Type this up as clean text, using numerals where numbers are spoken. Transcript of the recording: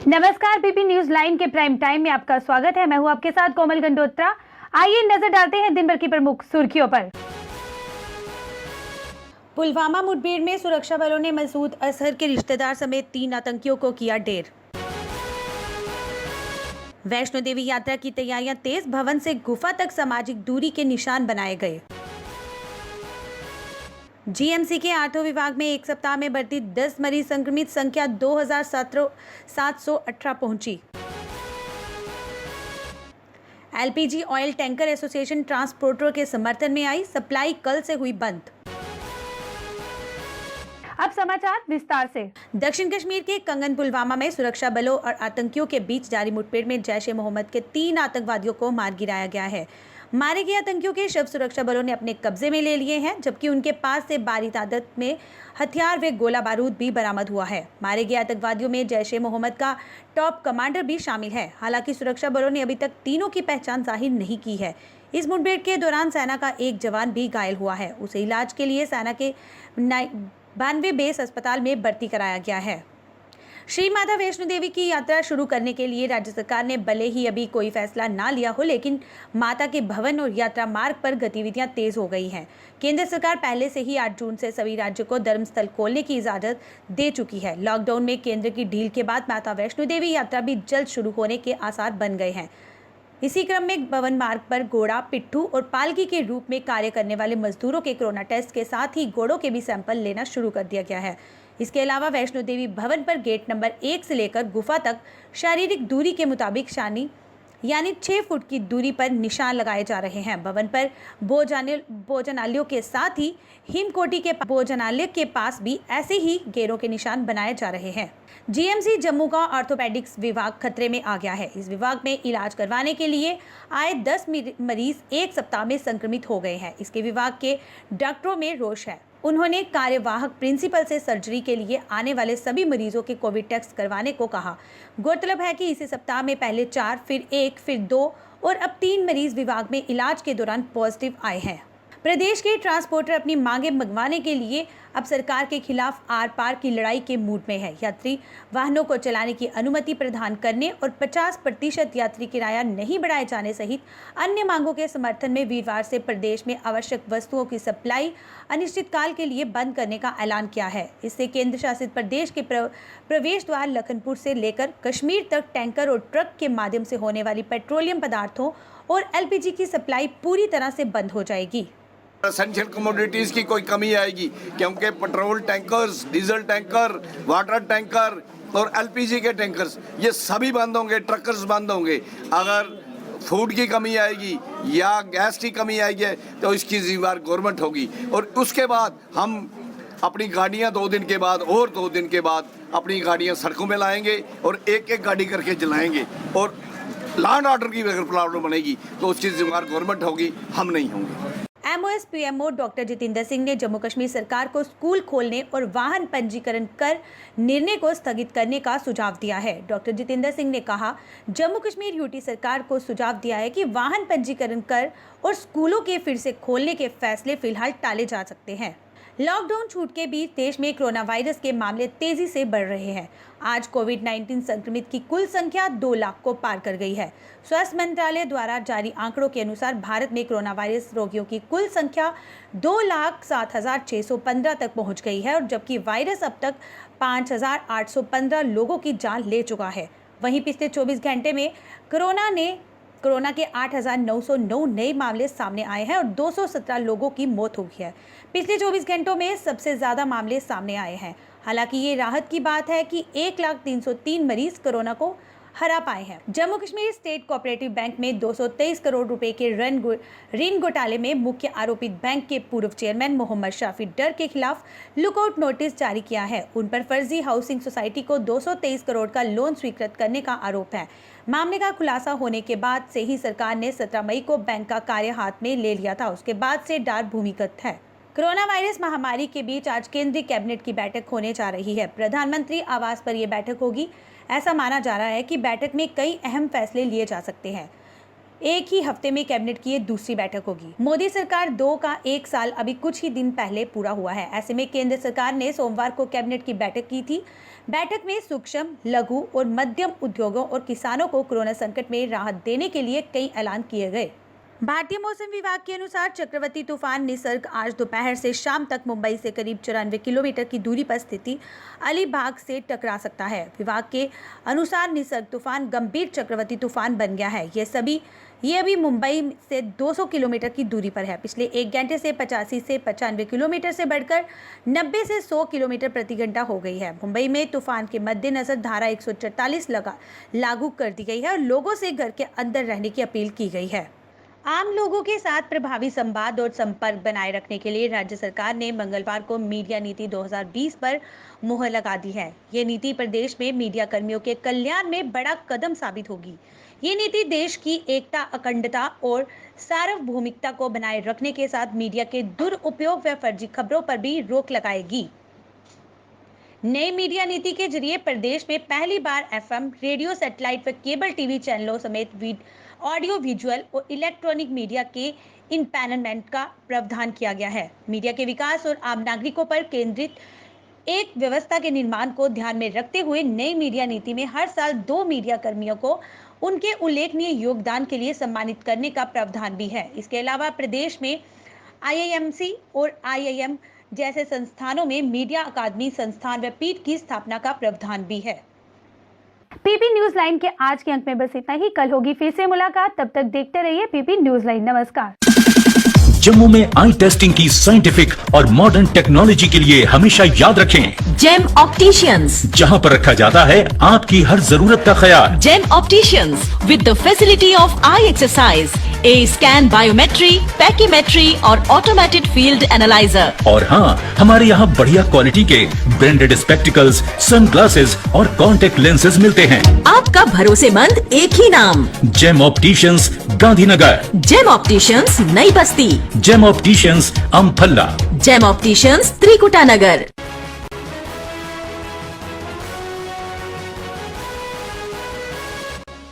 नमस्कार, BP news line के prime time में आपका स्वागत है। मैं हूं आपके साथ कोमल गंडोत्रा। आइए नजर डालते हैं दिन भर की प्रमुख सुर्खियों पर। पुलवामा मुठभेड़ में सुरक्षा बलों ने मसूद अजहर के रिश्तेदार समेत 3 आतंकियों को किया ढेर। वैष्णो देवी यात्रा की तैयारियां तेज, भवन से गुफा तक सामाजिक दूरी के निशान बनाए गए। जीएमसी के आठों विभाग में एक सप्ताह में बढ़ती 10 मरीज, संक्रमित संख्या 2718 पहुंची। एलपीजी ऑयल टैंकर एसोसिएशन ट्रांसपोर्टरों के समर्थन में आई, सप्लाई कल से हुई बंद। अब समाचार विस्तार से। दक्षिण कश्मीर के कंगन पुलवामा में सुरक्षा बलों और आतंकियों के बीच जारी मुठभेड़ में जैश-ए-मोहम्मद के 3 आतंकवादियों को मार गिराया गया है। मारे गए आतंकियों के शव सुरक्षा बलों ने अपने कब्जे में ले लिए हैं, जबकि उनके पास से भारी तादाद में हथियार व गोला बारूद भी बरामद हुआ है। मारे गए आतंकवादियों में जैश-ए-मोहम्मद का टॉप कमांडर भी शामिल है। हालांकि सुरक्षा बलों ने अभी तक तीनों की पहचान जाहिर नहीं की है। इस मुठभेड़ के दौरान सेना का एक जवान भी घायल हुआ है। उसे इलाज के लिए सेना के 92 बेस अस्पताल में भर्ती कराया गया है। श्री माता वैष्णो देवी की यात्रा शुरू करने के लिए राज्य सरकार ने भले ही अभी कोई फैसला ना लिया हो, लेकिन माता के भवन और यात्रा मार्ग पर गतिविधियां तेज हो गई हैं। केंद्र सरकार पहले से ही 8 जून से सभी राज्यों को धर्मस्थल खोलने की इजाजत दे चुकी है। लॉकडाउन में केंद्र की ढील के बाद माता वैष्णो देवी यात्रा भी जल्द शुरू होने के आसार बन गए हैं। इसी क्रम में भवन मार्ग पर घोड़ा, पिट्ठू और पालकी के रूप में कार्य करने वाले मजदूरों के कोरोना टेस्ट के साथ ही घोड़ों के भी सैंपल लेना शुरू कर दिया गया है। इसके अलावा वैष्णो देवी भवन पर गेट नंबर 1 से लेकर गुफा तक शारीरिक दूरी के मुताबिक यानी 6 फुट की दूरी पर निशान लगाए जा रहे हैं। भवन पर भोजनालयों के साथ ही हिमकोटी के भोजनालय के पास भी ऐसे ही घेरों के निशान बनाए जा रहे हैं। जीएमसी जम्मू का ऑर्थोपेडिक्स विभाग खतरे में आ गया है। इस विभाग में इलाज करवाने के लिए आए 10 मरीज एक सप्ताह में संक्रमित हो गए हैं। इसके विभाग के डॉक्टरों में रोष है। उन्होंने कार्यवाहक प्रिंसिपल से सर्जरी के लिए आने वाले सभी मरीजों के कोविड टेस्ट करवाने को कहा। गौरतलब है कि इसी सप्ताह में पहले 4, फिर 1, फिर 2 और अब 3 मरीज विभाग में इलाज के दौरान पॉजिटिव आए हैं। प्रदेश के ट्रांसपोर्टर अपनी मांगे मंगवाने के लिए अब सरकार के खिलाफ आर पार की लड़ाई के मूड में है। यात्री वाहनों को चलाने की अनुमति प्रदान करने और 50% यात्री किराया नहीं बढ़ाए जाने सहित अन्य मांगों के समर्थन में वीरवार से प्रदेश में आवश्यक वस्तुओं की सप्लाई अनिश्चितकाल के लिए बंद करने का ऐलान किया है। इससे केंद्र शासित प्रदेश के प्रवेश द्वार लखनपुर से लेकर कश्मीर तक टैंकर और ट्रक के माध्यम से होने वाली पेट्रोलियम पदार्थों और एलपीजी की सप्लाई पूरी तरह से बंद हो जाएगी। एसेंशियल कमोडिटीज़ की कोई कमी आएगी, क्योंकि petrol tankers, diesel tanker, water tanker और एलपीजी के टैंकर्स ये सभी बंद होंगे, ट्रकर्स बंद होंगे। अगर फूड की कमी आएगी या गैस की कमी आएगी तो इसकी जिम्मेदार गवर्नमेंट होगी। और उसके बाद हम अपनी गाड़ियाँ 2 दिन के बाद और 2 दिन के बाद अपनी गाड़ियाँ सड़कों में लाएंगे और एक गाड़ी करके जलाएंगे। और लॉ एंड ऑर्डर की अगर प्रॉब्लम बनेगी तो उसकी जिम्मेदार गवर्नमेंट होगी, हम नहीं होंगे। एमओएस-पीएमओ डॉक्टर जितेंद्र सिंह ने जम्मू कश्मीर सरकार को स्कूल खोलने और वाहन पंजीकरण कर निर्णय को स्थगित करने का सुझाव दिया है। डॉक्टर जितेंद्र सिंह ने कहा, जम्मू कश्मीर यूटी सरकार को सुझाव दिया है कि वाहन पंजीकरण कर और स्कूलों के फिर से खोलने के फैसले फिलहाल टाले जा सकते हैं। लॉकडाउन छूट के बीच देश में कोरोना वायरस के मामले तेजी से बढ़ रहे हैं। आज कोविड-19 संक्रमित की कुल संख्या 2 लाख को पार कर गई है। स्वास्थ्य मंत्रालय द्वारा जारी आंकड़ों के अनुसार भारत में कोरोना वायरस रोगियों की कुल संख्या 2,07,615 तक पहुंच गई है, और जबकि वायरस अब तक 5,815 लोगों की जान ले चुका है। वहीं पिछले 24 घंटे में कोरोना के 8,909 नए मामले सामने आए हैं और 217 लोगों की मौत हुई है। पिछले 24 घंटों में सबसे ज़्यादा मामले सामने आए हैं। हालांकि ये राहत की बात है कि 1,03,003 मरीज कोरोना को हरा पाए हैं। Jammu Kashmir state cooperative bank में 223 करोड़ रुपए के ऋण घोटाले में मुख्य आरोपित बैंक के पूर्व चेयरमैन मोहम्मद शाफी डर के खिलाफ लुकआउट नोटिस जारी किया है। उन पर फर्जी हाउसिंग सोसाइटी को 223 करोड़ का लोन स्वीकृत करने का आरोप है। मामले का खुलासा होने के बाद से ही सरकार ने 17 मई को बैंक का कार्य हाथ में ले लिया था। उसके बाद से डर भूमिगत है। कोरोना वायरस महामारी के बीच आज केंद्रीय कैबिनेट की बैठक होने जा रही है। प्रधानमंत्री आवास पर यह बैठक होगी। ऐसा माना जा रहा है कि बैठक में कई अहम फैसले लिए जा सकते हैं। एक ही हफ्ते में कैबिनेट की ये दूसरी बैठक होगी। मोदी सरकार 2 का 1 साल अभी कुछ ही दिन पहले पूरा हुआ है। ऐसे में केंद्र सरकार ने सोमवार को कैबिनेट की बैठक की थी। बैठक में सूक्ष्म, लघु और मध्यम उद्योगों और किसानों को कोरोना संकट में राहत देने के लिए कई ऐलान किए गए। भारतीय मौसम विभाग के अनुसार चक्रवाती तूफान निसर्ग आज दोपहर से शाम तक मुंबई से करीब 94 किलोमीटर की दूरी पर स्थित अलीबाग से टकरा सकता है। विभाग के अनुसार निसर्ग तूफान गंभीर चक्रवाती तूफान बन गया है। ये अभी मुंबई से 200 किलोमीटर की दूरी पर है। पिछले 1 घंटे से 85 से 95 किलोमीटर से बढ़कर 90 से 100 किलोमीटर प्रति घंटा हो गई है। मुंबई में तूफान के मद्देनजर धारा 144 लागू कर दी गई है और लोगों से घर के अंदर रहने की अपील की गई है। आम लोगों के साथ प्रभावी संवाद और संपर्क बनाए रखने के लिए राज्य सरकार ने मंगलवार को मीडिया नीति 2020 पर मुहर लगा दी है। ये नीति प्रदेश में मीडिया कर्मियों के कल्याण में बड़ा कदम साबित होगी। ये नीति देश की एकता, अखंडता और सार्वभौमिकता को बनाए रखने के साथ मीडिया के दुरुपयोग व फर्जी खबरों पर भी रोक लगाएगी। नई मीडिया नीति के जरिए प्रदेश में पहली बार FM, रेडियो, सैटेलाइट व केबल टीवी चैनलों समेत ऑडियो, विजुअल और इलेक्ट्रॉनिक मीडिया के इम्पैनलमेंट का प्रावधान किया गया है। मीडिया के विकास और आम नागरिकों पर केंद्रित एक व्यवस्था के निर्माण को ध्यान में रखते हुए नई मीडिया नीति में हर साल 2 मीडिया कर्मियों को उनके उल्लेखनीय योगदान के लिए सम्मानित करने का प्रावधान भी है। इसके अलावा प्रदेश में IIMC और IIM जैसे संस्थानों में मीडिया अकादमी संस्थान व पीठ की स्थापना का प्रावधान भी है। पीपी न्यूज लाइन के आज के अंक में बस इतना ही। कल होगी फिर से मुलाकात, तब तक देखते रहिए पीपी न्यूज लाइन। नमस्कार। जम्मू में आई टेस्टिंग की साइंटिफिक और मॉडर्न टेक्नोलॉजी के लिए हमेशा याद रखें जेम ऑप्टिशियंस, जहां पर रखा जाता है आपकी हर जरूरत का ख्याल। Gem opticians with the facility of eye exercise, A scan, biometry, pachymetry और ऑटोमेटेड फील्ड एनालाइजर। और हाँ, हमारे यहाँ बढ़िया क्वालिटी के ब्रांडेड स्पेक्टिकल्स, सनग्लासेस और कॉन्टेक्ट लेंसेज मिलते हैं। आपका भरोसेमंद एक ही नाम, Gem opticians, Gandhinagar. Gem opticians, Nai Basti. Gem opticians, Amphalla. Gem opticians, Trikuta नगर।